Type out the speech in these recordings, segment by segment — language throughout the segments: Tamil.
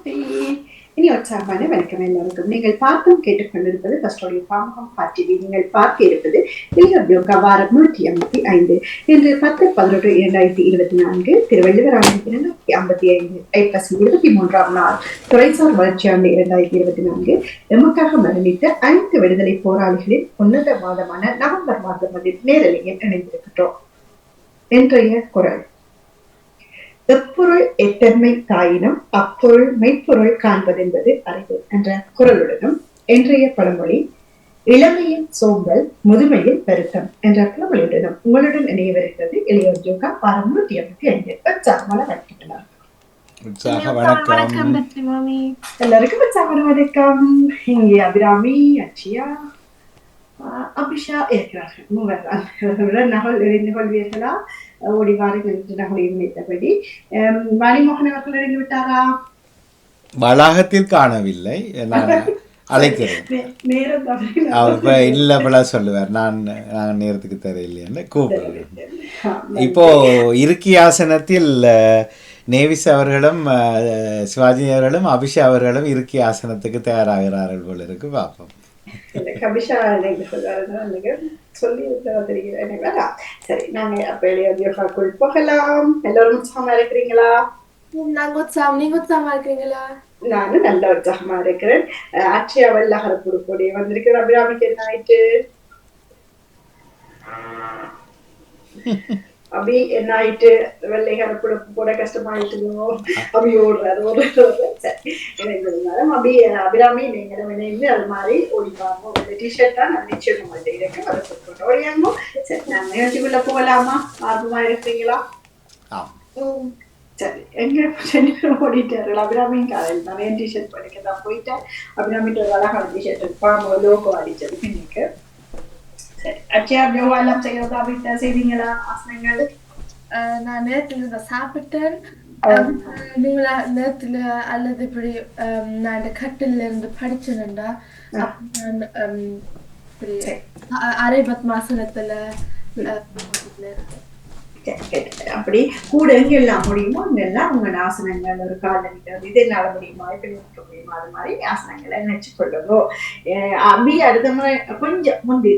இனி உற்சாகமான வணக்கம் எல்லாருக்கும். நீங்கள் பார்த்தும் கேட்டுக்கொண்டிருப்பது கஸ்டோடியோ பாமகம் பார்ட்டிவி. நீங்கள் பார்க்க இருப்பது யோகா வாரம் 155 இன்று 10/11/2024 திருவள்ளுவர் ஆண்டு 255 ஐப்பசி 23ஆம் நாள் துறைசார் வளர்ச்சி ஆண்டு 2024 எமக்காக மரணித்த 5 விடுதலை போராளிகளின் உன்னத மாதமான நவம்பர் மாதம் நேரலையில் இணைந்திருக்கின்றோம். இன்றைய குரல்: எப்பொருள் எத்தன்மை தாயினும் அப்பொருள் மெய்ப்பொருள் காண்பதென்பது அறிவு என்ற குரலுடனும் இன்றைய பழமொழி இளமையில் சோம்பல் முதுமையில் பெருக்கம் என்ற பழமொழியுடனும் உங்களுடன் இணையவிருக்கிறது இளையோர் யோகா வாரம் 155. உற்சாகமான வணக்கம். எல்லாருக்கும் உற்சாகமான வணக்கம். இங்கே அபிராமி, அச்சியா, அபிஷா இருக்கிறார்கள். மூவர் நகல் இணைந்து கொள்வீர்களா? ஓடி வாருங்கள் என்று நகலையும் நினைத்தபடி. வாணிமோகன் அவர்கள் இணைந்து விட்டாரா? வளாகத்தில் காணவில்லை, நான் அழைக்கிறேன். இல்ல பல சொல்லுவார், நான் நேரத்துக்கு தெரியலைன்னு கூப்பிடுறேன். இப்போ இருக்கி ஆசனத்தில் நேவிஸ் அவர்களும் சிவாஜி அவர்களும் அபிஷா அவர்களும் இருக்கி ஆசனத்துக்கு தயாராகிறார்கள் போல இருக்கு. பார்ப்போம். சொல்லி தெரிகிறேன். சரி, நாங்க அப்ப யோகாக்குள் போகலாம். எல்லாரும் உற்சாகமா இருக்கிறீங்களா? நீங்க உற்சாகமா இருக்கிறீங்களா? நானும் நல்ல உற்சாகமா இருக்கிறேன். அட்சயா வல்லகரப்புடைய வந்திருக்கிற அபிராமிக்கு என்ன ஆயிட்டு? அபி என்ன ஆயிட்டு? வெள்ளைகரப்புட கூட கஷ்டமாயிட்டுங்களோ? அபி ஓடுறாரு. இருந்தாலும் அபிராமி நீங்களும் இணைந்து அது மாதிரி ஓடிப்பாங்க. ஒரு டிஷர்ட் தான் நான் நிச்சயம் இருக்கு, அதை போட்டு ஓடியாங்க. சரி, நாங்க நிகழ்ச்சிக்குள்ள போகலாமா? ஆர்வமா இருக்கிறீங்களா? சரி, எங்க ஓடிட்டார்கள்? அபிராமியும் காலையில் தான் என் டிஷர்ட் படிக்க தான் போயிட்டேன். அபிராமிட்டு ஒரு அழகான டிஷர்ட் பாம்பு லோகோ அடிச்சது இன்னைக்கு. சரி, அச்சா யோகா எல்லாம் செய்யறதா? வீட்டை செய்வீங்களா ஆசனங்கள்? நான் நேரத்துல சாப்பிட்டேன். நீங்களா நேரத்துல அல்லது இப்படி நான் இந்த கட்டில இருந்து படிச்சேன்டா. அரை பத்மாசனத்துல அப்படி கூட எங்க எல்லாம் முடியுமோ அங்கெல்லாம் உங்க ஆசனங்கள் ஒரு கால நிற்கிறது இது என்னால முடியுமா, இப்படி நிற்க முடியுமா, அது மாதிரி ஆசனங்களை நினைச்சு கொள்ளுங்கோ. அப்படி அடுத்த முறை கொஞ்சம் முந்தி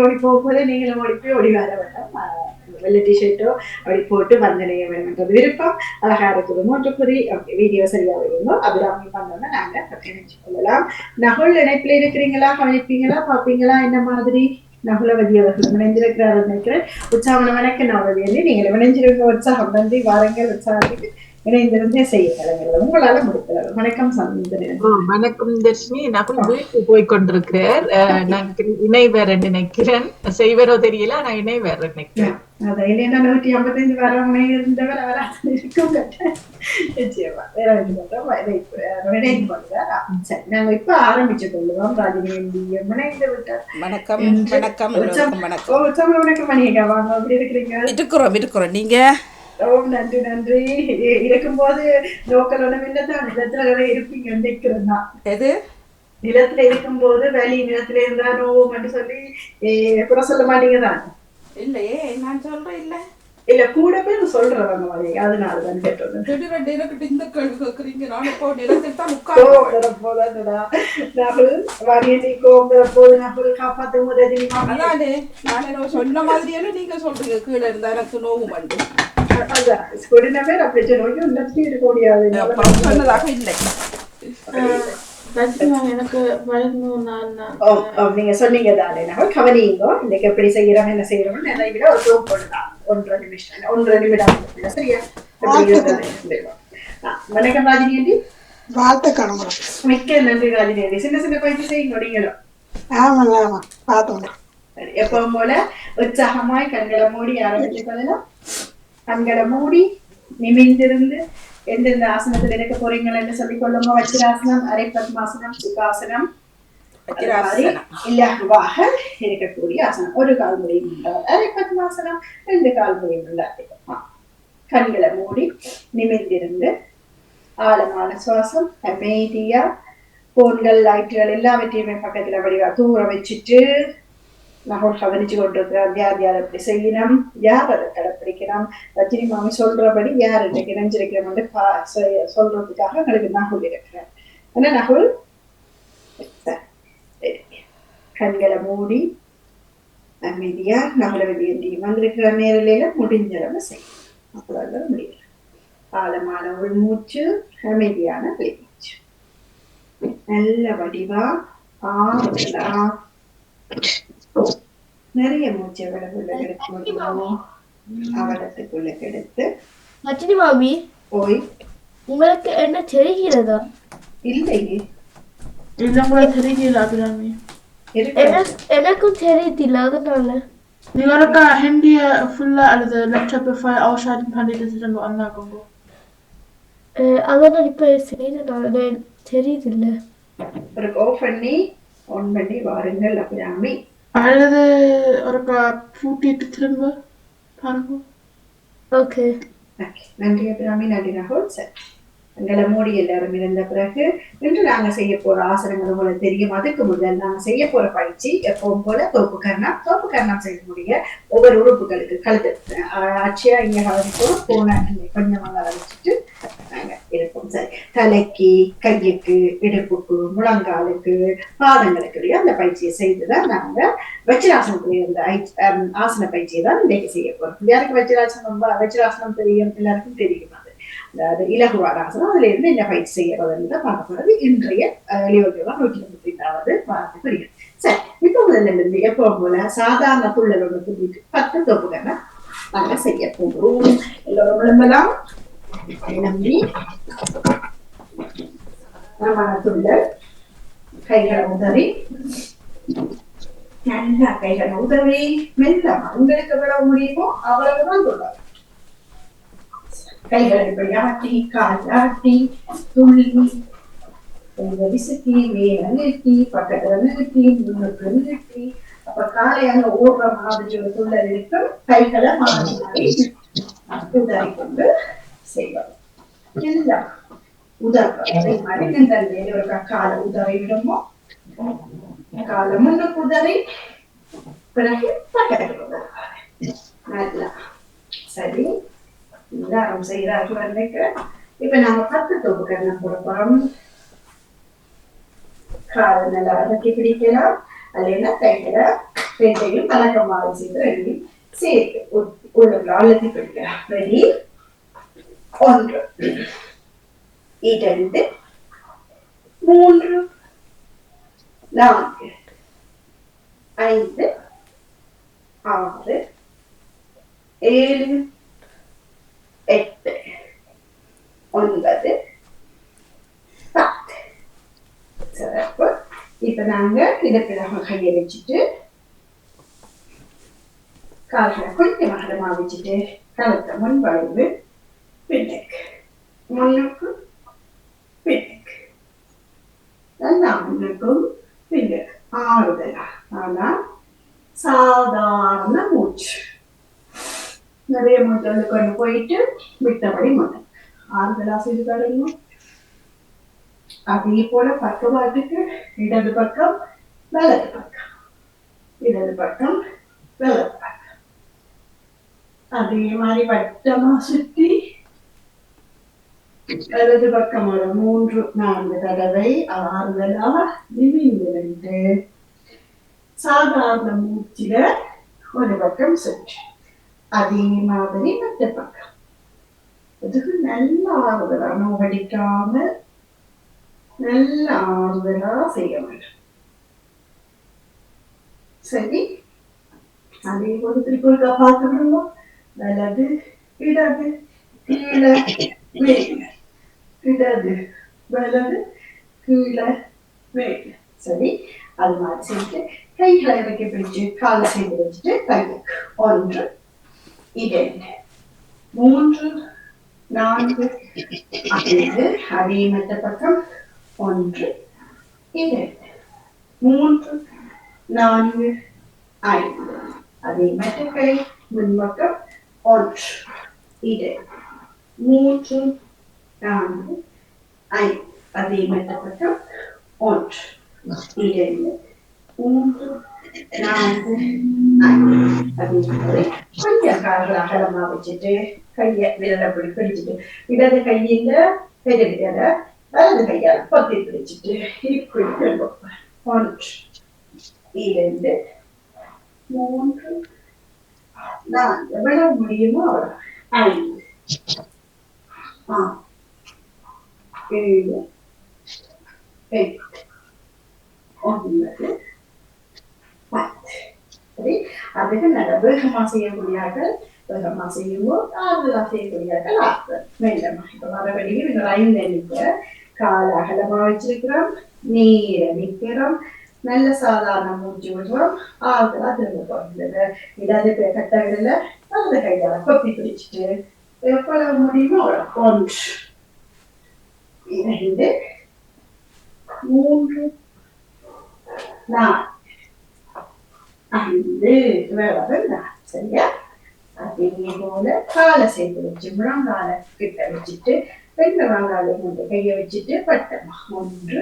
ஓடி போகும்போது நீங்களும் ஓடி போய் ஓடி வர வேண்டாம். வெள்ளை டிஷர்ட்டோ அப்படி போட்டு வந்தனைய வேணும்ன்றது விருப்பம். அழகா இருக்குது. 3 குறி வீடியோ சரியா வருவோம். அபிராமி பண்ணோம்னா நாங்க நினைச்சு கொள்ளலாம். நகுல் இணைப்புல இருக்கிறீங்களா? கவனிப்பீங்களா? பாப்பீங்களா? என்ன மாதிரி? நகுலவதி அவர்கள் இணைந்திருக்கிறார் நினைக்கிறேன். உற்சாகம் வணக்கம் நகுலவதி. நீங்கள் இணைஞ்சிருக்க உற்சாகம் நன்றி. வாரங்கள் உற்சாகத்துக்கு இணைந்திருந்தே செய்ய கலங்கள் உங்களால முடிக்கிறார். வணக்கம் சந்திரன். வணக்கம் தர்ஷினி. நகுல் வீட்டுக்கு போய் கொண்டிருக்கிறார். நான் இணைவேற நினைக்கிறேன். செய்வரோ தெரியல, நான் இணைவேற நினைக்கிறேன். அதான் இல்லைன்னா 155 வரவங்க இருந்தவர் அவராக இருக்கும். நிச்சயமா வேற இணைந்து கொள்கிறார். சரி, நாங்க இப்ப ஆரம்பிச்சு கொள்ளுவோம். ராஜினி இணைந்து விட்டார். வணக்கம் வணக்கம் வணக்கம் வணக்கம் மணியக்கா, வாங்க. எப்படி இருக்கிறீங்க? இருக்கிறோம். நீங்க? நன்றி நன்றி. இருக்கும்போது லோக்கல் என்னதான் நிலத்துல இருப்பீங்க நினைக்கிறேன். எது நிலத்துல இருக்கும்போது வேலி நிலத்துல இருந்தா நோவும் மட்டும் சொல்லி கூட சொல்ல மாட்டீங்க தான்? இல்லையே, நான் சொல்றேன். இல்ல இல்ல கூட பேர் சொல்றவங்க மாதிரி, அதனாலதான் கேட்டோம். இந்த கேள்வி கேக்குறீங்க. நான் இப்போ நிலத்தில் தான் உட்கார்ந்து காப்பாத்தும் போது அதானே நான் சொன்ன மாதிரியான நீங்க சொல்றீங்க. கீழே இருந்தா எனக்கு நோவும் வந்து பேர் அப்படி சொல்லி இருக்க முடியாது. சொன்னதாக இல்லை. எனக்கு நீங்க சொன்னீங்க தானே. கவனிங்கோ இன்னைக்கு எப்படி செய்யறோம் என்ன செய்யறோம் நிறைய விட ஒரு டோப் போட்டுதான் 1.5 நிமிடம் சரியா? வணக்கம் ராஜினி. வாழ்த்துக்கணும். மிக்க நன்றி ராஜினி. சின்ன சின்ன பயிற்சி செய்யுங்க நீங்களும். ஆமா பார்த்தோம். எப்பவும் போல உற்சாகமாய் கண்களை மூடி ஆரம்பிச்சு கொள்ளலாம். கண்களை மூடி நிமிர்ந்திருந்து எந்தெந்த ஆசனத்தில் இருக்க போறீங்கன்னு சொல்லிக் கொள்ளுங்க. வஜ்ராசனம், அரை பத்மாசனம், சுகாசனம், இலகுவாக இருக்கக்கூடிய ஆசனம். ஒரு கால் முடியும் உண்டாது. அரை பத்மாசனம் 2 கால் முடியும் உண்டாது. கண்களை மூடி நிமிர்ந்திருந்து ஆழமான சுவாசம். அமைதியா போன்கள் லைட்டுகள் எல்லாவற்றையுமே பக்கத்துல வடிவா தூர வச்சுட்டு நகல் கவனிச்சு கொண்டிருக்கிறார். யார் யார் எப்படி செய்யணும், யார் அதை கடைப்பிடிக்கணும், ரஜினி மாமி சொல்றபடி யார் இன்னைக்கு நினைஞ்சிருக்கிறோம் சொல்றதுக்காக எங்களுக்கு நகல் இருக்கிறார். என்ன நகுல்? கண்களை மூடி அமைதியா நம்மள வேண்டிய வந்திருக்கிற நேரில முடிஞ்ச அளவு செய்யும். அவ்வளவுதான் முடியல. ஆழமான உள்மூச்சு, அமைதியான வெளிமூச்சு. நல்ல வடிவா ஆறுதலா நிறைய மூச்சு அவளுக்குள்ள எடுக்க முடியுமோ அவலத்துக்குள்ள கெடுத்து ரஜினி மாமி போய் உங்களுக்கு என்ன தெரிகிறதா? இல்லையே இல்லை உங்களுக்கு தெரியல அபிராமி. எனக்கும் தெரியுதில்ல அதனால. நீங்க ஒருக்கா ஹிந்திய ஃபுல்லா அல்லது லேப்டாப் ஃபைல் ausschalten பண்ணிட்டு dann anmerken. அதனால இப்ப செய்யறதுனால தெரியுதில்ல. ஒரு ஆஃப் பண்ணி ஆன் பண்ணி வாருங்கள் அபிராமி. அல்லது ஒருக்கா பூட்டிட்டு திரும்ப பாருங்க. ஓகே நன்றி அபிராமி. நன்றி ராகுல். சரி எங்களை மூடி எல்லாரும் இருந்த பிறகு இன்று நாங்க செய்ய போற ஆசனங்கள் உங்களுக்கு தெரியும். அதுக்கு முதல் நாங்க செய்ய போற பயிற்சி எப்பவும் போல தோப்பு கர்ணம் செய்ய முடிய ஒவ்வொரு உறுப்புகளுக்கு கழுத்து அச்சியா இங்க கவனிப்போம் போன கொஞ்சம் வச்சுட்டு நாங்க இருப்போம். சரி தலைக்கு கையுக்கு இடுப்புக்கு முழங்காலுக்கு பாதங்களுக்கு அந்த பயிற்சியை செய்துதான் நாங்க வஜ்ராசனத்துல இருந்த ஆசன பயிற்சியை தான் இன்றைக்கு செய்ய போறோம். யாருக்கு வஜ்ராசனம் தெரியும்? எல்லாருக்கும் தெரியும். அதாவது இலகுவான ஆசனம். அதுல இருந்து என்ன பயிற்சி செய்யறதுன்னு பார்க்க போறது இன்றைய 195வது வாரத்தை புரியும். சரி இப்போ முதல்ல இருந்து எப்பவும் போல சாதாரண துள்ளலோட துள்ளிட்டு 10 தொப்புகளை நாங்க செய்ய போகிறோம். எல்லோரும் விளம்பலாம் நம்பி துள்ளல் கைகளை உதவி நல்லா கைகளை உதவி மெல்லமா உங்களுக்கு எவ்வளவு முடியுமோ அவ்வளவுதான் துள்ளல். கைகளை இப்படி ஆட்டி கால் ஆட்டி துள்ளி விசுக்கி மேல நிறுத்தி பக்கத்துல நிறுத்தி முன்னுக்கு நிறுத்தி அப்ப காலை அங்க ஓடுற மாதிரி ஒரு துள்ளல் இருக்கும். கைகளை மாறி மாறி உதறி கொண்டு செய்வோம். எல்லாம் உதறோம். அதே மாதிரி நின்றல் மேல ஒரு காலை உதறி விடுமோ காலை முன்னுக்கு உதறி பிறகு பக்கத்துல உதறாரு. நல்லா சரி எல்லாரும் செய்யறார்கள் நினைக்கிறேன். இப்ப நாங்க 10 தொப்பு கர்ணம் போட போறோம். காலை நல்லா அடக்கி பிடிக்கலாம். அல்ல கைகளை ரெண்டையும் பழக்கமாக செய்து ரெண்டையும் சேர்த்து உள்ளுக்குள்ள அழுத்தி பிடிக்கலாம். ரெடி 1 2 3 4 5 6 7 8 9 10. சிறப்பு. இப்ப நாங்க இடப்பிழக கையை வச்சுட்டு கால்களை கொஞ்சம் அகலமா வச்சுட்டு கழுத்தை முன்வளைவு பின்னுக்கு முன்னுக்கு பின்னுக்கு நல்லா முன்னுக்கும் பின்னுக்கு ஆறுதலா. ஆனா சாதாரண மூச்சு நிறைய மூச்சு கொண்டு போயிட்டு விட்டபடி முதல் ஆறுதலா செய்து தரணும். அதே போல பக்கவாட்டுக்கு இடது பக்கம் வலது பக்கம் இடது பக்கம் வலது பக்கம் அதே மாதிரி வட்டமா சுற்றி வலது பக்கம் ஒரு 3-4 தடவை ஆறுதலா நிமிர்ந்து சாதாரண மூச்சில ஒரு பக்கம் சுற்றி அதே மாதிரி மற்ற பக்கம். அதுக்கு நல்ல ஆறுதலா நோவடிக்காம நல்ல ஆறுதலா செய்ய வேண்டும். சரி அதே போல திருப்பி பார்த்து விடுவோம். வலது இடது கீழே மேல இடது வலது கீழே மேல. சரி அது மாதிரி செஞ்சு கைகளை இறக்கி பிடிச்சு காலை செய்து வச்சுட்டு கைக்கு 1 2 3 4 5 அதே மற்ற பக்கம் 1 2 3 4 5 அதே மற்ற கை முன்பக்கம் 1 2 3 4 5 அதே மற்ற பக்கம் 1 2 3 4 5 அதே மாதிரி கொஞ்சம் கால்கள் அகலமா வச்சுட்டு கையை விரலை பிடிச்சிட்டு இடது கையில பெரிய விரலை வலது கையால் பொத்தி பிடிச்சிட்டு இப்படி எழுப்போம். 1 2 3 4 எவ்வளவு முடியுமோ அவ்வளவு. 5 6 7 8 9 10. சரி, அதுக்கு நல்ல வேகமா செய்யக்கூடியார்கள் வேகமா செய்யும்போது ஆறுதலா செய்யக்கூடியார்கள் ஆறுதல் மெல்லமா. இப்ப மறுபடியும் இந்த 5 எண்ணிக்க கால அகலமா வச்சிருக்கிறோம், நீர நிக்கிறோம், நல்ல சாதாரண மூச்சு விடுறோம், ஆறுதலா திரும்ப போகிறது. இடது கட்ட விடல வலது கையால கொத்தி பிடிச்சிட்டு எவ்வளவு முடியுமோ அவ்வளவு. 1 2 3 4 5 வேலை. சரியா? அதே போல காலை சேர்த்து வச்சு முழங்கால கிட்ட வச்சுட்டு 2 முழங்கால கையை வச்சுட்டு பட்டமா 1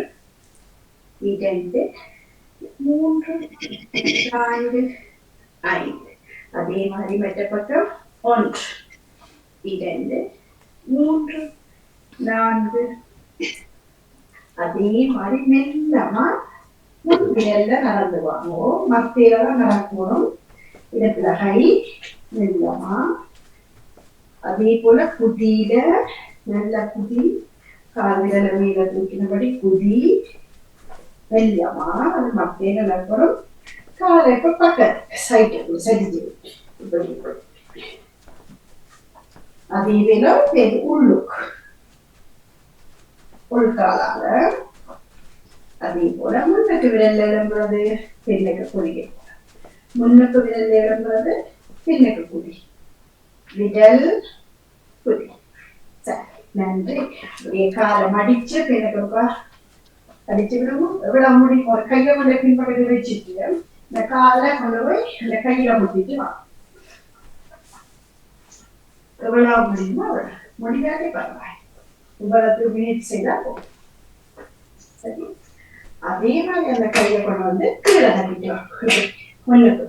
2 3 4 5. அதே மாதிரி மற்ற பக்கம் 1 2 3 4. அதே மாதிரி மெல்லமா முன்பில நடந்து வாங்குவோம், மத்தியில நடக்கணும், இடத்துல கை மெல்லமா. அதே போல குதியில நல்ல குதி, கால் விரல மேல தூக்கினபடி குதி மெல்லமா, அது மத்தியில நடக்கணும். காலை இப்ப பக்கத்து சைட்டு சரிஞ்சு இப்படி. அதே வேலை உள்ளுக்கு உள்காலால. அதே போல முன்னுக்கு விரல் எழும்புறது பின்னுக்கு குடி, முன்னுக்கு விரல் எழும்புறது பின்னுக்கு குடி, விரல் குடி. சரி, நன்றி. அப்படியே காலை மடிச்சு பின்னுக்கு அடிச்சு விடுவோம். எவ்வளவு முடி ஒரு கையை கொண்டு பின்பக்கத்தில் வச்சுட்டு இந்த காலை கொண்டு போய் இந்த கையில முட்டிட்டு வா. எவ்வளவு முடியுமோ அவ்வளவு, முடியாதே பரவாயில்ல, இவ்வளவு முயற்சி செய்தா போதும். சரி, அதே மாதிரி அந்த கையை கொண்டு வந்து கீழே தட்டிக்கலாம். முன்னுக்கு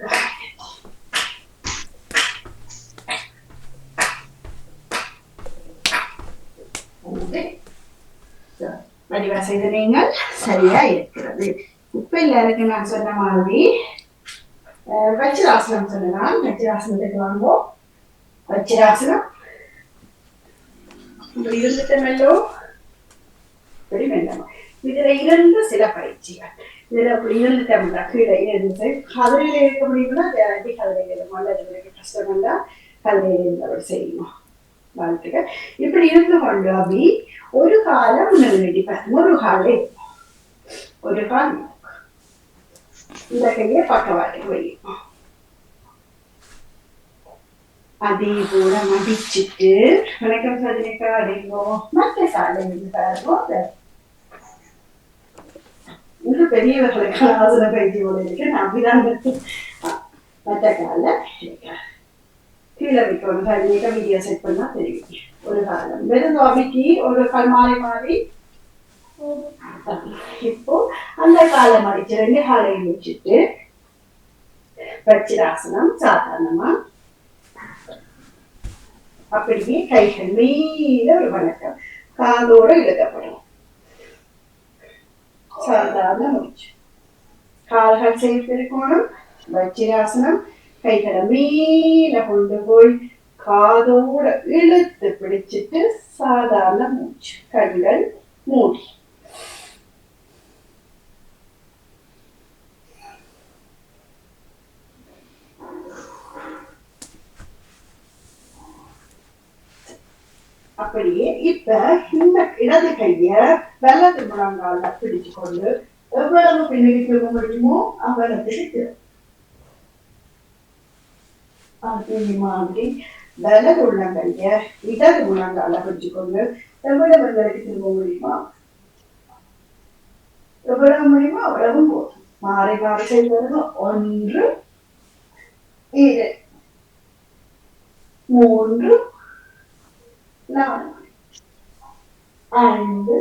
வடிவா செய்த நீங்கள் சரியா இருக்கிறது. இப்ப எல்லாருக்கும் நான் சொன்ன மாதிரி வச்சிராசனம் சொன்னால் வச்சிராசனத்துக்கு வாங்குவோம். வச்சிராசனம் இருந்துட்டோ இப்படி மெல்லமா. இதுல இருந்து சில பயிற்சிகள் இதுல இருந்துட்டோம்னா கீழே இருந்து கதிரையில இருக்க முடியும்னா கதிரையில அல்லது கஷ்டம் வந்தா கதிரையில இருந்தவர் செய்யணும். வாழ்த்துக்கள். இப்படி இருந்து கொண்டு அப்படி ஒரு காலம் வெடிப்பார், ஒரு காலை ஒரு கால் இந்த கையை பக்கவாட்டுக்கு வைக்கும். அதே போல மடிச்சுட்டு வணக்கம் சஜினிக்கா அடைங்கோ மற்ற காலை பாருங்க. இன்று பெரியவர்களுக்கு ஆசன பயிற்சி போல இருக்கு. நான் அப்படிதான் மற்ற கால கீழே வைக்கணும். சஜினிக்கா வீடியோ செட் பண்ணா தெரியும். ஒரு காலம் வெறும் அபிக்கு ஒரு கால் மாறி மாறி இப்போ அந்த காலை மடிச்சு 2 காலையும் வச்சுட்டு வச்சிராசனம் சாதாரணமா அப்படியே கைகள் மீத ஒரு வணக்கம் காலோட இழுக்கப்படும். சாதாரண மூச்சு, கால்கள் சேர்த்து இருக்கணும். வச்சிராசனம் கைகளை மேல கொண்டு போய் காதோட இழுத்து பிடிச்சிட்டு சாதாரண மூச்சு, கண்கள் மூடி. அப்படியே இப்ப இந்த இடது கைய வலது முழங்கால பிடிச்சு கொண்டு எவ்வளவு பின்னாடி திரும்ப முடியுமோ அவ்வளவுக்கு அதே மாதிரி வலது உள்ளங்கைய இடது முழங்கால பிடிச்சு கொண்டு எவ்வளவு வரைக்கும் திரும்ப முடியுமா எவ்வளவு முடியுமோ அவ்வளவு போதும். மாறி மாறி செய்வது 1 2 3 4 5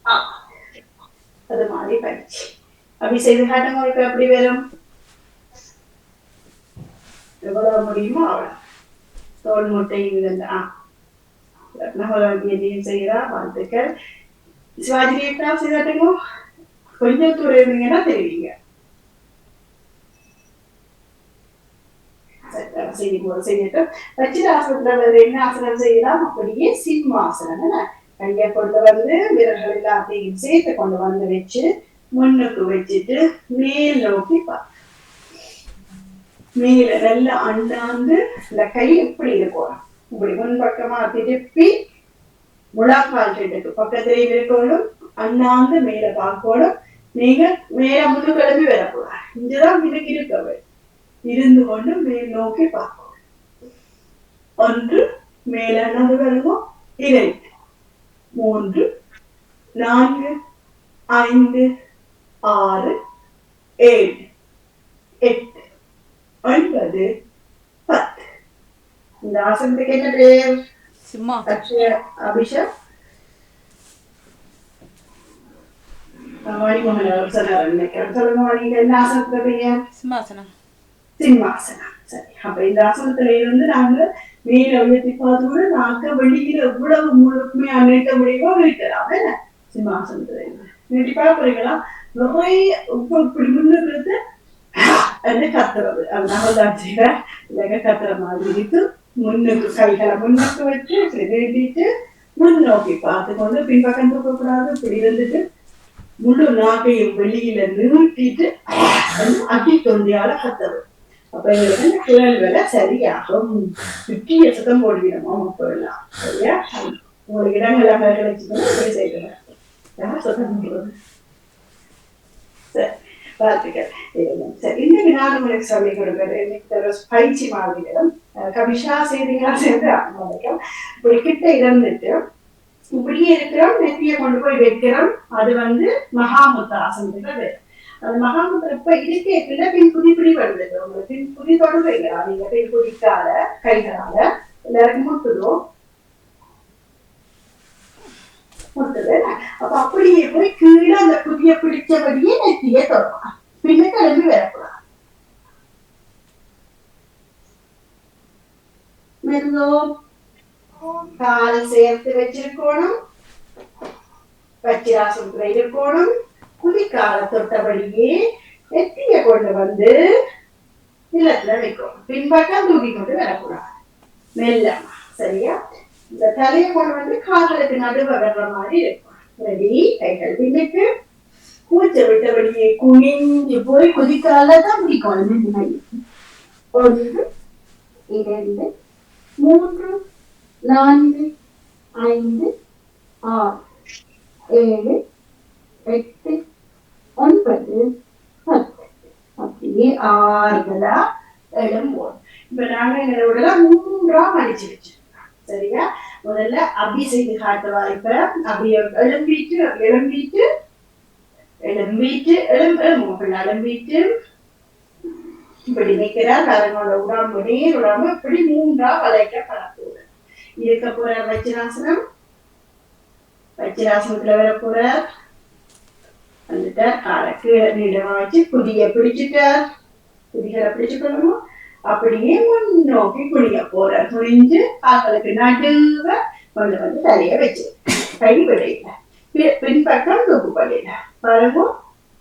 6. அது மாதிரி பயிற்சி அப்படி செய்து காட்டுங்க. இப்ப எப்படி வரும்? எவ்வளவு முடியுமோ அவ்வளவு. தோல் முட்டை எதையும் செய்யறா. வாழ்த்துக்கள். சிவாஜி கேட்டா செய்தாட்டுங்க கொஞ்சம் தூரம் இருந்தீங்கன்னா தெரிவிங்க. செய்யட்டும். வஜ்ராசனத்துல என்ன ஆசனம் செய்யலாம்? அப்படியே சிம்மாசனம். கையை கொண்டு வந்து விரல்கள் எல்லாத்தையும் சேர்த்து கொண்டு வந்து வச்சு முன்னுக்கு வச்சுட்டு மேல் நோக்கி மேல நல்லா அண்ணாந்து இந்த கை எப்படி இருக்கும் இப்படி முன்பக்கமா திருப்பி முழாக்கால் ரெண்டுக்கு பக்கத்திலேயே இருக்கணும். அண்ணாந்து மேல பார்க்கணும். நீங்க மேல முன்னு கிளம்பி வரக்கூடாது. இங்கதான் இதுக்கு இருக்கவே இருந்து கொண்டு மேல் நோக்கி பார்க்கணும். 1 மேல அண்ணாந்து வருவோம். 2 3 4 5 6 7 8 9 10. இந்த ஆசனத்துக்கு என்ன பேர்? சிம்மா. அபிஷா என்ன ஆசனத்துல பெயர்? சிம்மாசனம். சிம்மாசனம். சரி, அப்ப இந்த ஆசனத்துல இருந்து நாங்க மேல உயர்த்தி பார்த்தோம்னா நாக்க வெளியில எவ்வளவு முழுமையா நீட்ட முடியுமோ நீட்டலாம். என்ன சிம்மாசனத்துல இருந்து நீட்டி பார்ப்பீங்களா? நிறைய இப்படி முன்னுக்கு கத்துறது அதனால கத்துற மாதிரி இருக்கு. முன்னுக்கு கைகளை முன்னுக்கு வச்சு நீட்டிட்டு முன்னோக்கி பார்த்து கொண்டு பின்பக்கம் தூக்க கூடாது. இப்படி இருந்துட்டு முழு நாக்கையும் வெளியில நிறுத்திட்டு அடி தொண்டியால கத்துறது. அப்ப எங்களுக்கு குரல் வேலை சரியாகும். சுற்றிய சுத்தம் போடுவிடமா போயிடலாம். சரியா? உங்களுக்கு இடங்கள்லாம் கிடைச்சிக்கணும் செய்யலாம். யார் சுத்தம் பண்றது? சரி, வாழ்த்துக்கள். சரி, இன்னைக்கு நான் உங்களுக்கு சொல்லிக் கொடுக்குறது இன்னைக்கு பயிற்சி மாதிரிகளும் கபிஷா செய்திகளா சேர்ந்து ஆரம்பிக்கும். இப்படி கிட்ட இருந்துட்டு இப்படியே இருக்கிறோம். நெத்தியை கொண்டு போய் வைக்கிறோம். அது மகாமுத்திர ஆசனத்துக்கு. அந்த மகாமுத்திர இப்ப இருக்கேக்குள்ள பின் புதிப்பிடி வருது. உங்களுக்கு பின் புதி தொடுவீங்களா? நீங்க பின் புதிக்கால கைகளால எல்லாருக்கும் முட்டுதோ முட்டுது. அப்ப அப்படியே போய் கீழே அந்த புதிய பிடிச்சபடியே நெத்தியே தொடரும். பின்ன கிளம்பி வரக்கூடாது. மெதுவும் கால் சேர்த்து வச்சிருக்கணும். வஜ்ராசனத்துல இருக்கணும். குதிக்கால தொட்டபடியே நெத்திய கொண்டு வந்து நிலத்துல வைக்கணும். பின்பக்கம் தூக்கி கொண்டு வரக்கூடாது. மெல்லமா. சரியா? இந்த தலையை கொண்டு கால்களுக்கு நடுவ வர்ற மாதிரி இருக்கும். ரெடி? கைகள் பின்னுக்கு மூச்சை விட்டபடியே குனிஞ்சு போய் குதிக்கால தான் பிடிக்கணும். 1 2 3 4 5 6 7 8 9 10. அப்படியே ஆறுதலா எழும்போம். இப்ப நாங்க எங்களோட 3ஆ மடிச்சு வச்சிருக்கோம். சரியா? முதல்ல அபி செய்து காட்டுவா. இப்ப அப்படியே எழும்பிட்டு எழும்பிட்டு எழும்பிட்டு எழும்பிட்டு இப்படி நிற்கிறார். அதனோட உடம்பு நீர் உடம்பு இப்படி 3ஆ வளைக்கப்படக்கூடாது. இருக்க போற வஜ்ராசனம். வஜ்ராசனத்துல வர போற வந்துட்டார். காலக்கு நீளமா வச்சு குதிய பிடிச்சிட்டார். குதிகளை பிடிச்சுக்கணுமோ அப்படியே முன்னோக்கி குனிய போற. குனிஞ்சு கால்களுக்கு நடுவ கொண்டு தலைய வச்சு கை விடையில பின்பக்கம் தூக்கு பண்ணிட. பாருங்க,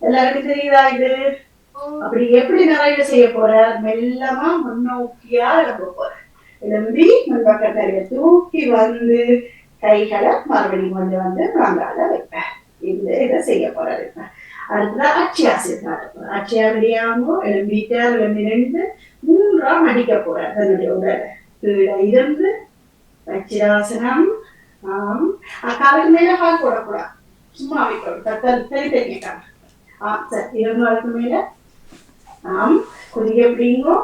எல்லாருக்கும் தெரியுதா இது? அப்படி எப்படி நிறைய செய்ய போற? மெல்லமா முன்னோக்கியா எழும்ப போற. எழும்பி முன்பக்கம் தலைய தூக்கி கைகளை மறுபடியும் கொண்டு நாங்கால வைப்பேன். இதை செய்ய போறாரு. அடுத்ததான் அச்சியா செய்தாரு. அச்சியா வெளியாகோ எழும்பிட்டார். எழும்பி 2 3ஆ மடிக்க போறார். தன்னுடைய உடலை கீழே இருந்து வஜ்ராசனம். காலுக்கு மேல கால் போடக்கூடாது. சும்மா வைக்கணும். தனி தெரிஞ்சிட்டாங்க. சரி, 2 நாளுக்கு மேல குதிய பிடிங்கோ.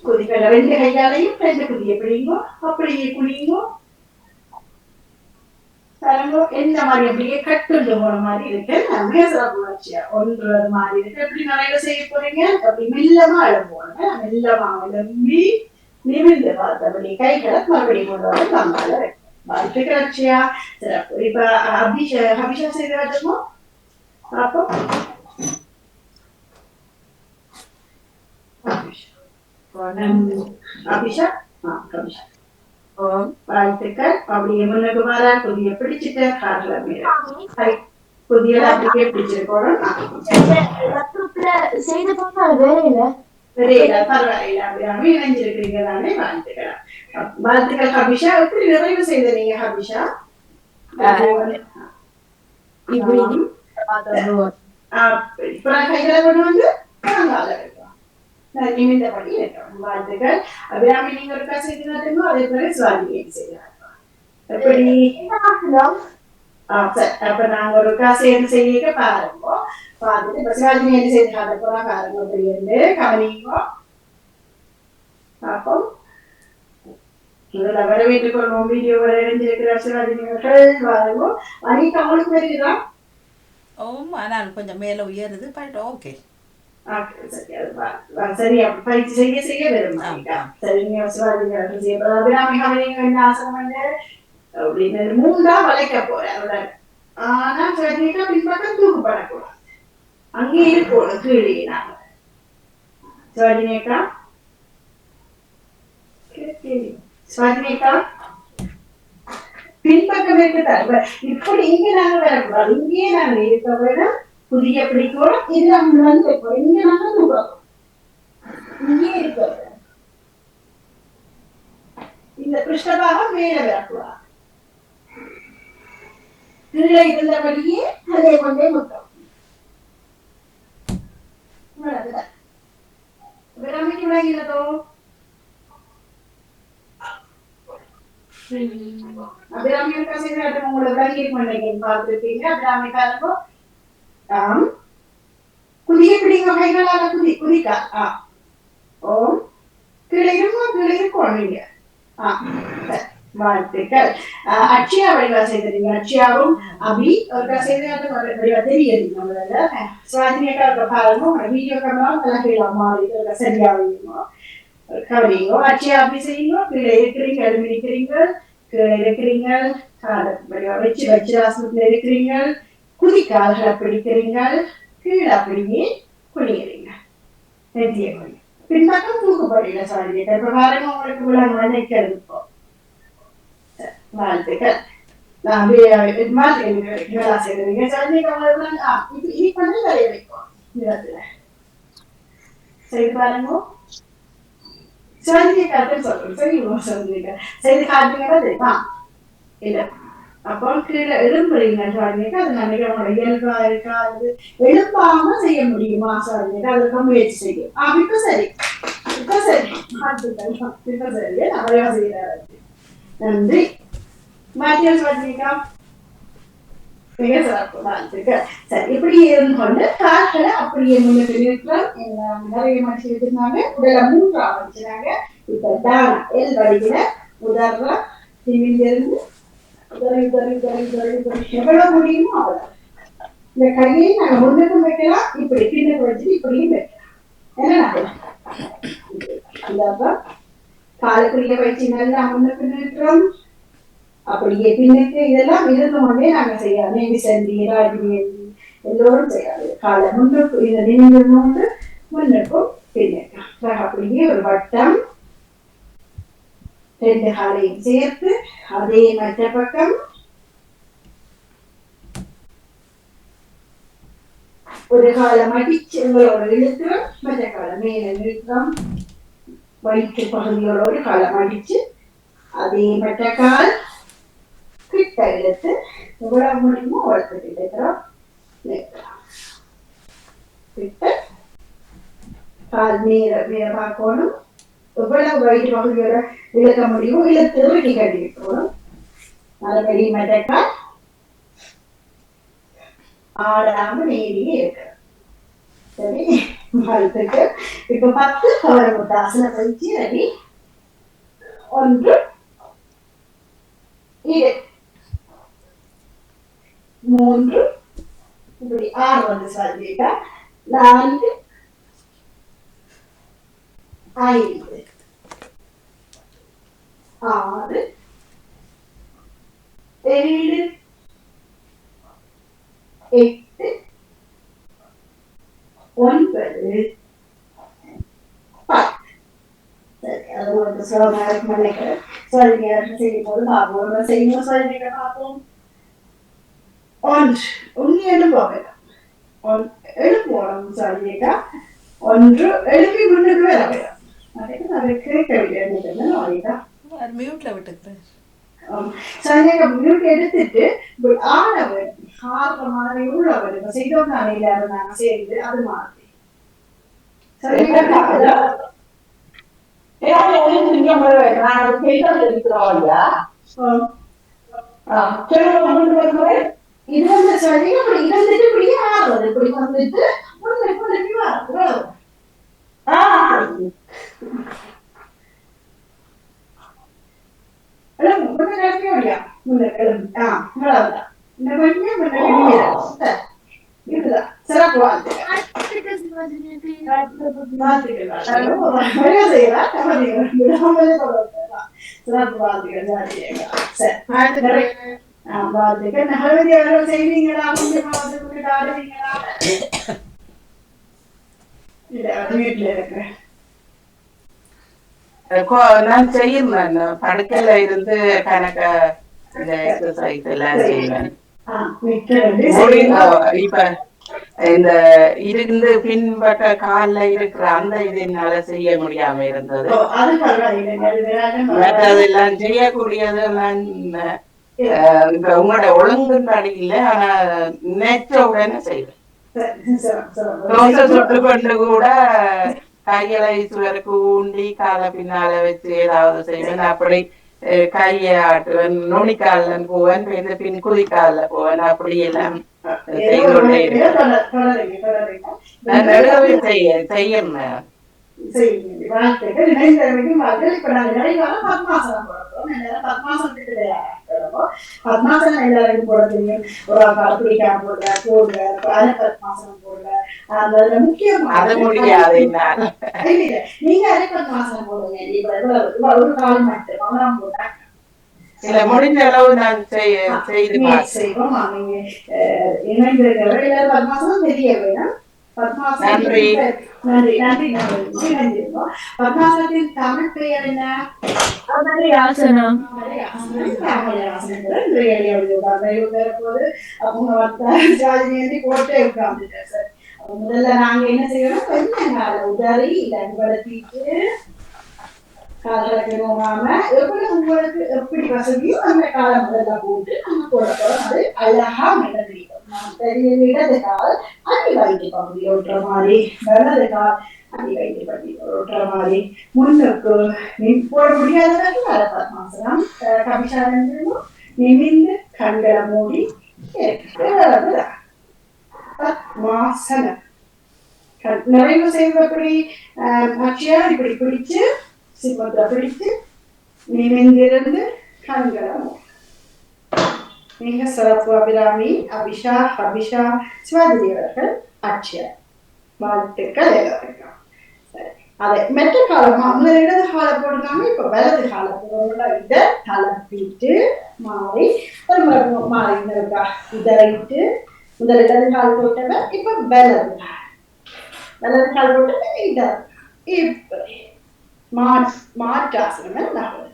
குதிகளை 2 கையாலையும் 2 குதிய பிடிங்கோ. அப்படியே குடிங்கோ. எந்த மாதிரி அப்படியே கட்டுண்டு போன மாதிரி இருக்கு. ஒன்று மாதிரி இருக்கு. எப்படி நிறைய செய்ய போறீங்க? அப்படி மெல்லமா எழும்போங்க. மெல்லமா எழும்பி நிமிர்ந்து பார்த்தபடி கைகளை மறுபடியும் கொண்டு வந்து நம்மளால வாழ்த்துக்கிறாச்சியா. சிறப்பு. இப்ப அபிஷா செய்தாட்டுமோ? அப்போ அபிஷா கபிஷா வாழ்த்துக்கள். அப்படியே முன்னுக்கு வர புதிய பிடிச்சிட்ட கார்ல புதிய அப்படியே பிடிச்சிருக்கோம். செய்த போனா வேற இல்ல தெரியல, பரவாயில்ல. அப்படி இணைஞ்சிருக்கிறீங்க தானே, வாழ்த்துக்கள். வாழ்த்துக்கள் ஹபிஷா. எப்படி நிறைவு செய்த நீங்க ஹபிஷா? கைகளை கொண்டு வந்து நிமிந்தபடி இருக்கணும். வாழ்த்துக்கள். அபிராமி நீங்க ஒரு காசு செய்திருந்தோம், அதே போல சுவாதியை செய்யலாம். எப்படி? அப்ப நாங்க ஒரு காசு செய்ய பாருங்க. பார்த்துட்டு இப்ப சிவாஜி என்ன செய்தாங்க போல பாருங்க. அப்படி இருந்து கவனிங்க. அப்போ இதுல வரவேற்றுக் கொள்வோம். வீடியோ இணைஞ்சிருக்கிற சிவாஜி பாருங்க. அன்னைக்கு அவங்களுக்கு வருகிறா. ஆனால் கொஞ்சம் மேல உயருது. பட் ஓகே சரி. பயிற்சி செய்ய செய்ய வரும். சரிங்க சிவாஜி அபிராமி கவனிங்க. என்ன ஆசனம் அப்படின்னு 3 வளைக்க போறேன். ஆனா சிவாஜிக்கா பின்பக்கம் தூக்கப்படக்கூடாது. அங்கே இருக்கணும் கீழே. நாங்க சிவாஜினேக்கா சிவாஜினேக்கா பின்பக்கம் இருக்கா. இப்படி இங்க நாங்க வரக்கூடாது. இங்கே நாங்க இருக்க விட புதிய பிடிக்கணும். இதுல அவங்க வந்து வைப்போம். இங்க நாங்க தூக்கம் இங்கே இருக்க இந்த பிருஷ்டபாகம் மேல வரக்கூடாது. கீழே இருந்தபடியே அதே கொண்டே முத்தம். விராமிக்கு விளங்கினதோ? அபிராமி இருக்கா செய்த உங்களை விளங்கி கொண்டீங்க பார்த்துருப்பீங்க. அபிராமி பாருங்க. குதிய பிடிங்க. கைகளால குதிக்கா. ஓம் கீழே இருக்கும் நீங்க. வாழ்த்துக்கள். அட்சயா வடிவா செய்தீங்க. அட்சயாவும் அபி ஒரு செய்த வடிவா தெரியுது. சுவாதினியக்கா பாருங்க. வீடியோ கேமரா மாறி சரியா கவனிங்க. அட்சயா அப்படி செய்யுங்க. கீழே இருக்கிறீங்க, எழுமி நிற்கிறீங்க, கீழே இருக்கிறீங்க, வச்சு வச்சு ஆசனத்துல இருக்கிறீங்க, குதிக்கால்களை பிடிக்கிறீங்க, கீழே அப்படியே குடிக்கிறீங்க. நெத்திய குடி பின்பக்கம் தூக்குப்படியில சுவாதினியக்கா. இப்ப பாருங்க உங்களுக்கு விளங்க நிற்கிறது. இப்போ வாழ்த்துக்கள். சரி பாருங்க. சிவாஜியை காட்டு சொல்றேன். செய்து காட்டுங்க தெரியுமா? இல்ல அப்போ கீழே எழும்புறீங்க சுவாமிக்கு. அது நினைக்கிறோம் இயல்பா இருக்காது. எழுப்பாம செய்ய முடியுமா சுவாமிக்கு? அதுக்கு முயற்சி செய்யும். இப்ப சரி, இப்ப சரி. இப்ப சரி. நிறையா செய்யறாரு. நன்றி. மாற்றியல் சுவாமிக்கா மிக சிறப்பு. வாழ்த்துக்கள். சரி, இப்படி இருந்து கொண்டு கால்களை அப்படியே முன்னுக்கு நிறுத்தம். நிறைய மனுஷன் வச்சிருந்தாங்க. உடல 3 வச்சுனாங்க. இப்ப தானா எல் வடிவில உதாரண திமிலிருந்து எவ்வளவு முடியுமோ அவ்வளவு. இந்த கையை நாங்க முன்னுக்கும் வைக்கலாம், இப்படி பின்னுக்கு வச்சுட்டு இப்படியும் வைக்கலாம். என்ன காலுக்குரிய பயிற்சி நல்லா முன்னுக்கு நிறுத்தம், அப்படியே பின்னுக்கு. இதெல்லாம் இருந்து கொண்டே நாங்க செய்யலாம். நேவி சந்தி, ராஜி எல்லோரும் செய்யாது. காலை முன்னுக்கு இதை நின்று முன்னுக்கும் பின்னுக்கும் அப்படியே ஒரு வட்டம். 2 காலையும் சேர்த்து அதே மற்ற பக்கம் ஒரு காலம் அடிச்சு உங்களோட இழுக்கிறோம், மற்ற காலம் மேல இழுக்கிறோம். வயிற்று பகுதியோட ஒரு காலம் அடிச்சு அதே மற்ற கால் கிட்ட இழுத்து எவ்வளவு முடியுமோ வளர்த்துட்டு இருக்கிறோம். கிட்ட கால் நேர பார்க்கணும். எவ்வளவு வயிற்று பகுதியோட இழுக்க முடியுமோ இழுத்து இறுக்கி கட்டிக்கணும். மறுபடி மற்ற கால் ஆடாம நேரியே இருக்கிறோம். சரி, வாழ்த்துக்கு. இப்ப 10 கவரமுட்டாசன பயிற்சி ரெடி. 1 2 3 இப்படி 6 வந்து சாதிக்க 4 5 6 7 8 9 10. சரி, அது உங்களுக்கு சுலபமாக நினைக்கிறேன். சுவாதினியர்கள் செய்யும் போது பார்ப்போம். செய்யும் சுவாதினிகளை பார்ப்போம். ஒன்று எழுப்போம். எழுப்போம் சுவாதினிக்கா. ஒன்று எழுப்பி முன்னுக்கு வேற வேணும். அதுக்கு அதை கேட்கவில்லை. மியூட்ல விட்டுக்கிறேன். சரியாக மியூட் எடுத்துட்டு ஆடவர் ஆடுற மாதிரி உள்ளவர் இப்ப செய்தோம் நாளையில நாங்க சேர்ந்து அது மாதிரி இது வந்து சரி அப்படி இருந்துட்டு இப்படியே ஆடுறது இப்படி வந்துட்டு செய்வீங்களா வீட்டுல இருக்கிறேன். நான் செய்யுவேன். படுக்கையில இருந்து கணக்க இந்த எக்ஸசைஸ் எல்லாம் செய்வேன். இப்ப இந்த இருந்து பின்பற்ற கால்ல இருக்கிற அந்த இதனால செய்ய முடியாம இருந்தது. மற்றதெல்லாம் செய்யக்கூடியது நான் இப்ப உங்களோட ஒழுங்குபாடு இல்லை, ஆனா நேற்ற உடனே செய்வேன். தோசை சுட்டு கொண்டு கூட கைகளை சுவருக்கு ஊண்டி காலை பின்னால வச்சு ஏதாவது செய்வேன். அப்படி கையை ஆட்டுவேன், நுனிக்கால போவேன், பின் குதிக்கால போவேன். அப்படி எல்லாம் செய்து கொண்டே இருக்கேன். செய்யணும். வாழ்த்துக்கள். இணைந்தவர்கள் மக்கள் இப்ப நாங்க நிறைவாக பத்மாசனம் போடுறோம். பத்மாசனம் எல்லாருக்கும் போட தெரியும். ஒரு பிடிக்காம போடுற பத்மாசனம் போடுற அதுல முக்கியமான நீங்க அரை பத்மாசனம் போடுங்க. ஒரு கால் மட்டும் அவரம் போட்டாங்க முடிஞ்ச அளவு நான் செய்வோம். நீங்க இணைந்திருக்கிறவர்கள் எல்லாரும் பத்மாசனம் தெரிய வேணும். பத்மாசனத்தின் தமிழ் பெயர் என்ன? முதல்ல நாங்க என்ன செய்யணும், கொஞ்சம் கால உதறி இலங்கலத்திட்டு காலங்களுக்கு நோகாம எப்படி உங்களுக்கு எப்படி வசதியோ அந்த காலம் முதல்ல போட்டு நம்ம போட போறோம். அது அழகா மெல்லடிக்கும். பெரிய இடது கால் அடி வைத்து பகுதி ஒட்டுற மாதிரி, வலது கால் அடி வைத்து பகுதி ஒட்டுற மாதிரி முன்னுக்கு போட முடியாதவர்கள் வர பத்மாசனம். கபிஷாரம் நிமிந்து கண்களை மூடி பத்மாசனம். நிறைவு செய்வப்படி அச்சியா இப்படி பிடிச்சு சிம்மத்தை பிடித்து நிமிந்திருந்து கண்களை மூடி. நீங்க சிறப்பு அபிராமி, அபிஷா, சிவாதிரி அவர்கள் அச்சியா. வாழ்த்துக்கள் எல்லாருக்கும். சரி, அதை மெட்ட காலமா முதல் இடது கால போடுறாங்க, இப்ப வலது கால போடுறோம்ல. இதை தளர்த்திட்டு மாறி ஒரு மாறி இதரைட்டு முதல் இடது கால் போட்டவன் இப்ப வலது கால் போட்டவன் இதை இப்படி மாற்றாசனம் நகரும்.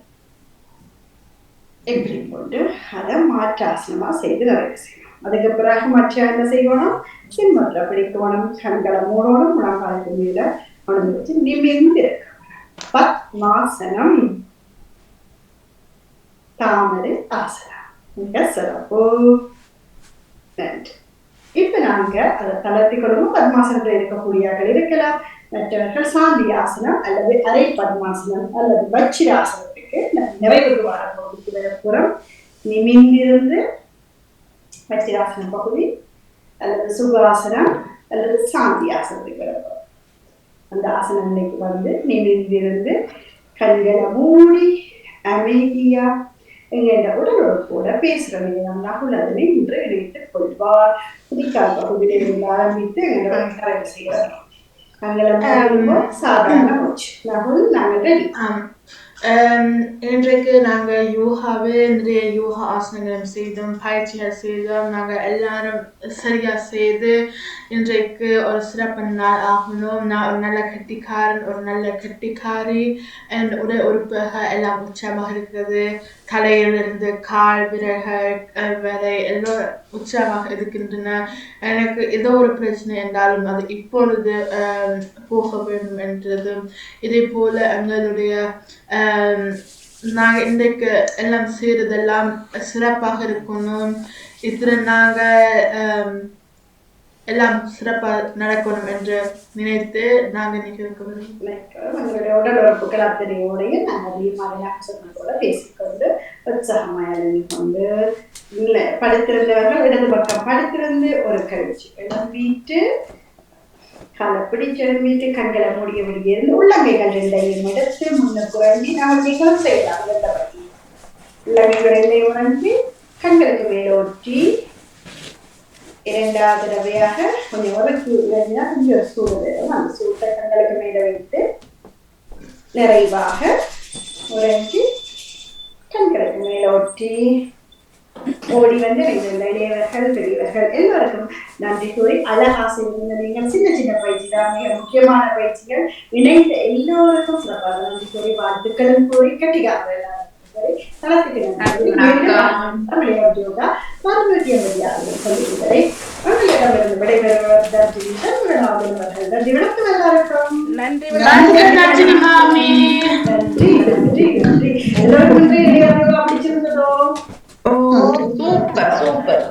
இப்படி போட்டு அதை மாற்றாசனமா செய்து நிறைவு செய்யணும். அதுக்கு பிறகு மற்ற என்ன செய்யணும், சிம்மத்தை பிடிக்கணும், கண்களை மூடணும், முழங்காலுக்கு மேல உணர்ந்து வச்சு நிமிர்ந்து பத்மாசனம். தாமரை ஆசனம். மிக சிறப்பு. நன்றி. இப்ப நாங்க அதை தளர்த்தி கொடுக்கும் பத்மாசனத்தில் இருக்கக்கூடியவர்கள் இருக்கலாம். மற்றவர்கள் சாந்தி ஆசனம் அல்லது அரை பத்மாசனம் அல்லது வச்சிராசனத்துக்கு நிறைவு வர பகுதிப்புறம் நிமிர்ந்திருந்து வச்சிராசன பகுதி அல்லது சுகாசனம் அல்லது சாந்தி ஆசனத்துக்கு வரப்போம். அந்த ஆசனங்களுக்கு வந்து நிமிர்ந்திருந்து கண்களை மூடி அமைதியா எங்க உடலோடு கூட பேசுறவங்க நகுல் அதனை இன்று இணைத்துக் கொள்வார். புதிக்கால் பகுதியிலிருந்து ஆரம்பித்து எங்களை நிறைவு செய்யறோம். சாதாரண மூச்சு. நகுல் நாங்கள் ரெடி. இன்றைக்கு நாங்கள் யோகாவே நிறைய யோகா ஆசனங்களும் செய்தோம், பயிற்சிகள் செய்தோம். நாங்கள் எல்லாரும் சரியாக செய்து இன்றைக்கு ஒரு சிறப்பு நாள் ஆகணும். நான் ஒரு நல்ல கெட்டிக்காரன், ஒரு நல்ல கெட்டிக்காரி. என் உடல் உறுப்புகள் எல்லாம் உற்சாகமாக இருக்கிறது. தலையிலிருந்து கால் விரல்கள் வரை எல்லோரும் உற்சாகமாக இருக்கின்றன. எனக்கு ஏதோ ஒரு பிரச்சனை என்றாலும் அது இப்பொழுது போக வேண்டும் என்றதும், இதே போல எங்களுடைய நாங்கள் இன்றைக்கு எல்லாம் செய்கிறதெல்லாம் சிறப்பாக இருக்கணும். இதில் நாங்கள் எல்லாம் சிறப்பாக நடக்கணும் என்று நினைத்து நாங்கள் நிகழ்கிறோம். உங்களுடைய உடல் உறுப்புகள் அத்தனையோடையும் நாங்கள் அதிகமாக சொன்னதோட பேசிக்கொண்டு உற்சாகமாக கொண்டு படுத்திருந்தவர்கள் இடது பக்கம் படுத்திருந்து ஒரு கழிச்சு எழும்பிட்டு காலை பிடிச்சு எழும்பிட்டு கண்களை முடிய இருந்து உள்ளங்கைகள் ரெண்டையும் எடுத்து முன்னுக்கு வண்டி நாங்கள் நிகழ்வு செய்யலாம். உள்ளங்கைகள் ரெண்டையும் உணர்ந்து கண்களுக்கு மேலோட்டி இரண்டாவது தடவையாக கொஞ்சம் உரைக்கு கொஞ்சம் சூடு வரும். அந்த சூட்டை கண்களுக்கு மேல வைத்து நிறைவாக உரைச்சி கண்களுக்கு மேலோட்டி ஓடி வந்து இளையவர்கள் பெரியவர்கள் எல்லோருக்கும் நன்றி கூறி அழகா செய்திருந்த நீங்கள் சின்ன சின்ன பயிற்சி தான், மிக முக்கியமான பயிற்சிகள். இணைந்த எல்லோருக்கும் சிறப்பாக நன்றி கூறி வாழ்த்துக்களும் கூறி கட்டிக்காக தளத்துக்கு யோகா 486 சொல்லிவிடுவதை உங்களிடமிருந்து விடைபெறுவர் நன்றி. வணக்கம் எல்லாருக்கும். நன்றி நன்றி. எல்லோருக்கும் யோகா பிடிச்சிருந்ததோ? Super super.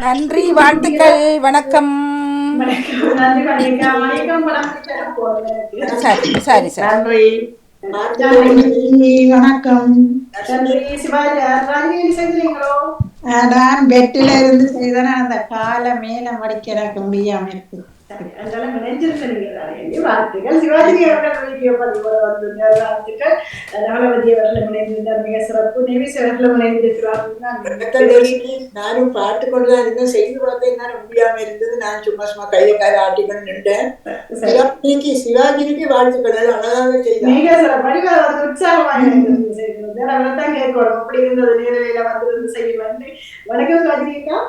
நன்றி, வாழ்த்துக்கள், வணக்கம். சரி சரி நன்றி. வணக்கம். நான் பெட்டில இருந்து செய்தேன். அந்த காலை மேல மடிக்க எனக்கு முடியாம இருக்கு. வாழ்த்துக்கள். சிவாஜி அவர்கள் வீடியோ பதிவோட வந்துள்ளார். வாழ்த்துக்கள். நவலவதி அவர்கள் இணைந்திருந்தார், மிக சிறப்பு. நேவிஸ் அவர்கள் இணைந்திருக்கிறார்கள். நானும் பார்த்து கொண்டுதான் இருந்தேன். செய்து பார்த்தேன், முடியாம இருந்தது. நான் சும்மா சும்மா கையை காலை ஆட்டிக்கொண்டு நின்றேன். சிவாஜிக்கு வாழ்த்துக்கள், அழகாக செய்தார். மிக சிறப்பு. உற்சாகமாக செய்திருந்தது. அவரைத்தான் கேட்கணும் அப்படி இருந்தது. நேரலையில வந்து செய்ய வந்து. வணக்கம் சிவாஜிக்கா.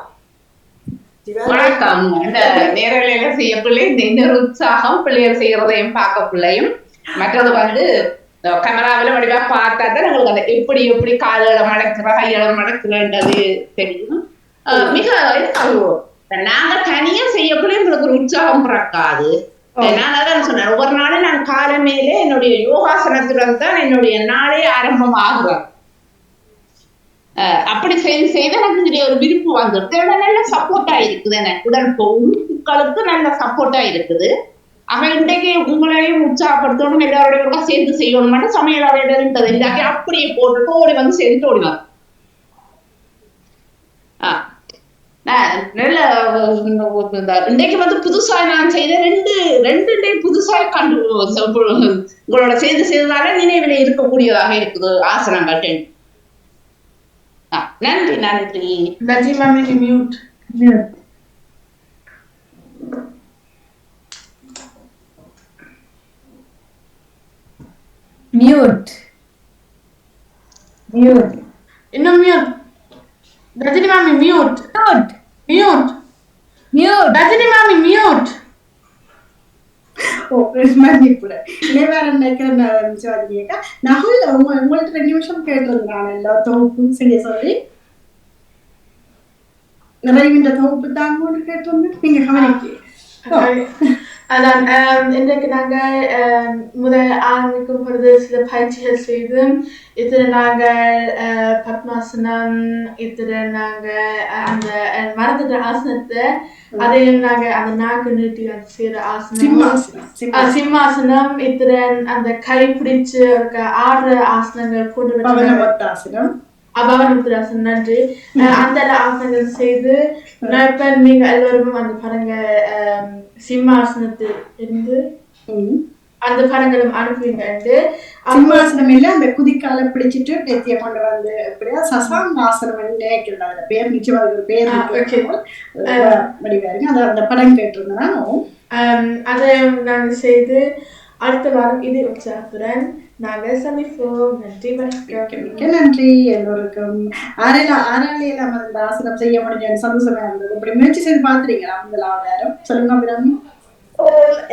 வணக்கம். இந்த நேரலையில செய்ய பிள்ளை இந்த ஒரு உற்சாகம், பிள்ளைகள் செய்யறதையும் பார்க்க பிள்ளையும், மற்றது வந்து கேமராவில வடிவா பார்த்தா தான் எங்களுக்கு அந்த எப்படி எப்படி கால்களை மடக்குற கைகளை மடக்குறன்றது தெரியும். மிக நாங்க தனியா செய்யக்குள்ள எங்களுக்கு ஒரு உற்சாகம் பிறக்காது. நான் அதான் சொன்னேன், ஒவ்வொரு நாளும் நான் காலமேலே என்னுடைய யோகாசனத்துடன் தான் என்னுடைய நாளே ஆரம்பமாகிறேன். அப்படி செய்து எனக்கு இதுல ஒரு விருப்பு வந்துருக்கு. நல்ல சப்போர்ட்டா இருக்குது, எனக்கு உடல் உறுப்புகளுக்கு நல்ல சப்போர்ட்டா இருக்குது. அவன் இன்றைக்கு உங்களையும் உற்சாகப்படுத்தணும், எல்லாரோட சேர்ந்து செய்யணும் மட்டும் சமையலோட இல்லாட்டி அப்படியே போட்டுட்டு ஓடி வந்து சேர்ந்து ஓடிவார். நல்ல இன்றைக்கு வந்து புதுசா நான் செய்த ரெண்டு புதுசா கண்டு உங்களோட செய்ததால நினைவில இருக்கக்கூடியதாக இருக்குது ஆசனங்கள். நன்றி நன்றி. நன்றி மாமி. மியூட் மியூட் மியூட் இன்னும் மியூட். ரஜினி மாமி mute mute mute mute. Rajini மாமி மியூட். உங்கள்ட்ட 2 நிமிஷம் கேட்டிருந்தான் எல்லா தொகுப்பும் செய்ய சொல்லி. நிறைவின்ற தொகுப்பு தான் கேட்டிருந்தேன், நீங்க கவனிக்க. அதான் இன்றைக்கு நாங்கள் முதல் ஆரம்பிக்கும் பொழுது சில பயிற்சிகள் செய்தோம். இதில் நாங்கள் பத்மாசனம், இதில் நாங்கள் அந்த மறந்துட்ட ஆசனத்தை அதையும் நாங்கள் அந்த நாக்கு நீட்டி செய்கிற ஆசனம் சிம்மாசனம், இதில் அந்த கை பிடிச்சு ஆடுற ஆசனங்கள் போட்டு அபவனமுத்திராசனம். நன்றி. அந்த ஆசனங்கள் செய்து நீங்க எல்லோரும் அந்த படங்க சிம்மாசனத்தில் இருந்து அந்த படங்களும் அனுப்புவீங்க. சிம்மாசனம் இல்ல, அந்த குதிக்கால பிடிச்சிட்டு நெத்திய கொண்டு வந்து எப்படியா சசாங்காசனம் பேர் நிச்சயம் பேர் வடிவாருங்க. அந்த படம் கேட்டிருந்தேன். அதை நாங்கள் செய்து அடுத்த வாரம் இதை உற்சாகத்துடன் நாங்கள் சந்திப்போம். நன்றி, வணக்கம். மிக்க நன்றி எல்லோருக்கும். ஆறாலையெல்லாம் அந்த ஆசனம் செய்ய முடிஞ்ச சந்தோஷமா இருந்தது. இப்படி முயற்சி செய்து பார்த்துறீங்களா? முதலாவது நேரம் சொல்லுங்க அபிராமி.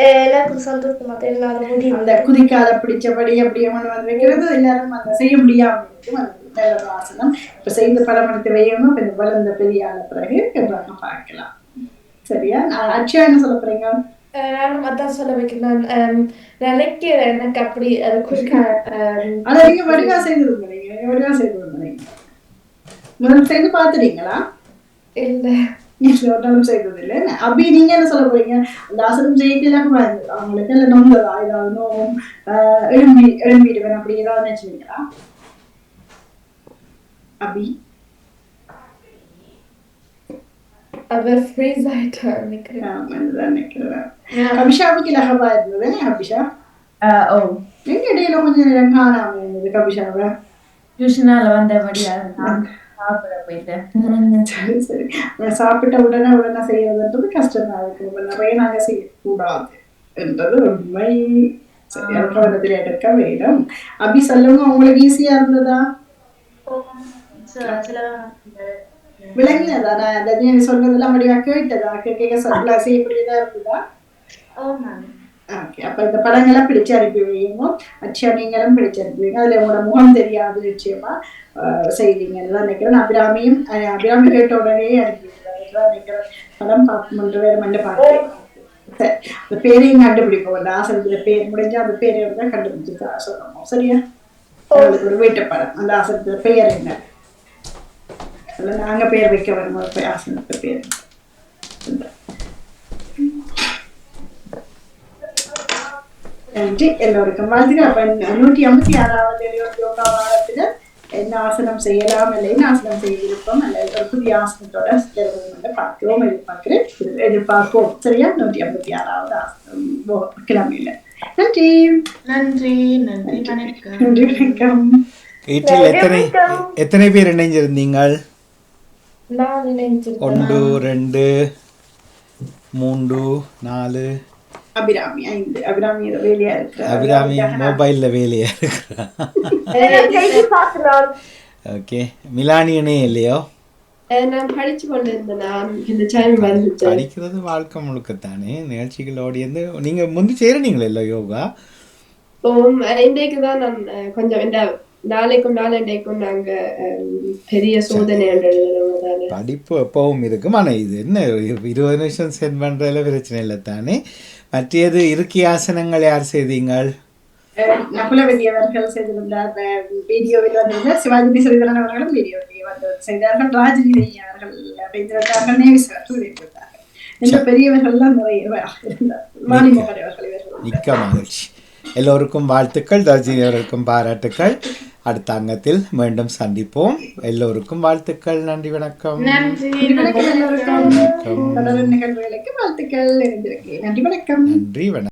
எல்லாருக்கும் சந்தோஷமா என்னால முடியும். அந்த குதிக்கால பிடிச்சபடி அப்படியே கொண்டு வந்து வைக்கிறது எல்லாரும் அந்த செய்ய முடியாம இருக்கும். அது நல்ல ஒரு ஆசனம். இப்ப செய்து படம் எடுத்து வையணும். இப்ப இந்த வளர்ந்த பெரிய ஆன பிறகு பார்க்கலாம். சரியா? அச்சா என்ன சொல்ல போறீங்க? நானும் அதான் சொல்ல வைக்கிறேன். நினைக்கிறேன் எனக்கு அப்படி அது குறுக்க ஆனா நீங்க வடிவா செய்து விடுங்க. முதல் செய்து பாத்துறீங்களா? இல்ல ஒன்றும் செய்தது இல்லை. அப்படி நீங்க என்ன சொல்ல போறீங்க? அந்த ஆசனம் செய்யலாம் அவங்களுக்கு இல்ல நோம்புதா ஏதாவது நோம் எழும்பிடுவேன் அப்படி ஏதாவது நினைச்சுவீங்களா? அபி அவர் ஃப்ரீஸ் ஆயிட்டா நினைக்கிறேன். கபிஷாவுக்கு லகவா இருந்தது. அபிஷா எங்க இடையில கொஞ்சம் நேரம் காணாம இருந்தது கபிஷாவை. டியூஷனால வந்தபடியா சாப்பிட போயிட்டேன். சரி சாப்பிட்ட உடனே செய்யறதுன்றது கஷ்டமா இருக்கு. நிறைய நாங்க செய்யக்கூடாது என்றது உண்மை. சரியா கவனத்தில் எடுக்க வேண்டும். அபி சொல்லுங்க, உங்களுக்கு ஈஸியா இருந்ததா? விளங்கினதா? நான் நீங்க சொல்றதெல்லாம் வடிவா கேட்டதா? கேட்க சொல்ல செய்யக்கூடியதா இருந்ததா? ஓகே. அப்ப இந்த படங்கள்லாம் பிடிச்சு அனுப்பி வைங்க. அச்சா நீங்களும் பிடிச்சு அனுப்புவீங்க. அதுல உங்களோட முகம் தெரியாது நிச்சயமா செய்வீங்கன்னு நினைக்கிறேன். அபிராமி கேட்ட உடனே அனுப்பிடுறேன் நினைக்கிறேன். படம் பார்க்கணுன்ற வேற மண்ட பார்க்கிறேன். சரி அந்த பேரையும் கண்டுபிடிப்போம். அந்த ஆசனத்துல பேர் முடிஞ்சா அந்த பேரை தான் கண்டுபிடிச்சு சொல்லணும். சரியா? அவங்களுக்கு ஒரு வீட்டு படம். அந்த ஆசனத்துல பெயர் என்ன? நாங்க பேர் வைக்க வரும்போது ஆசனத்து பேர். நன்றி எல்லோருக்கும் வாழ்த்துக்கள். அப்ப 156வது யோகா வாரத்துல என்ன ஆசனம் செய்யலாம் இல்லை என்ன ஆசனம் செய்திருப்போம் அல்லது ஒரு புதிய ஆசனத்தோட பார்க்கிறோம் எதிர்பார்ப்போம். சரியா? 156வது ஆசனம் கிழமையில. நன்றி நன்றி நன்றி வணக்கம். நன்றி வணக்கம். வீட்டில் எத்தனை பேர் இணைஞ்சிருந்தீங்கள்? நான் நினைச்சிருக்கேன் 1 2 3 4 அபிராமி 5. அபிராமி வேலையா இருக்கிறா. அபிராமி மொபைல்ல வேலையா இருக்கிறா. ஓகே. மிலானியனே இல்லையோ? நான் படிச்சு கொண்டு இருந்தேன். இந்த டைம் வந்துச்சு. படிக்கிறது வாழ்க்கை முழுக்கத்தானே. நிகழ்ச்சிகளோடு இருந்து நீங்க முந்தி செய்யறீங்களா இல்லை யோகா? இன்றைக்கு தான் நான் கொஞ்சம் இந்த நாளைக்கும் நாளண்டைக்கும் நாங்க பெரிய சோதனை படிப்பு எப்பவும் இருக்கும். ஆனா இது என்ன 20 நிமிஷம் சென்ட் பண்றதுல பிரச்சனை இல்லை தானே. மற்றது இருக்கை ஆசனங்கள் யார் செய்தீங்கள்? நகுலவதி அவர்கள் செய்திருந்தார். வீடியோவில் வந்திருந்தார். சிவாஜி ஸ்ரீதரன் அவர்களும் வீடியோவில் வந்து செய்தார்கள். ராஜினி அவர்கள் நேவிசார்கள் இந்த பெரியவர்கள்லாம் நிறைய மாநிலங்கள் அவர்கள். மிக்க மகிழ்ச்சி. எல்லோருக்கும் வாழ்த்துக்கள். ரஜினி அவர்களுக்கும் பாராட்டுக்கள். அடுத்த அங்கத்தில் மீண்டும் சந்திப்போம். எல்லோருக்கும் வாழ்த்துக்கள். நன்றி வணக்கம். நன்றி எல்லோருக்கும் நிகழ்வுகளுக்கு வாழ்த்துக்கள். நன்றி வணக்கம். நன்றி வணக்கம்.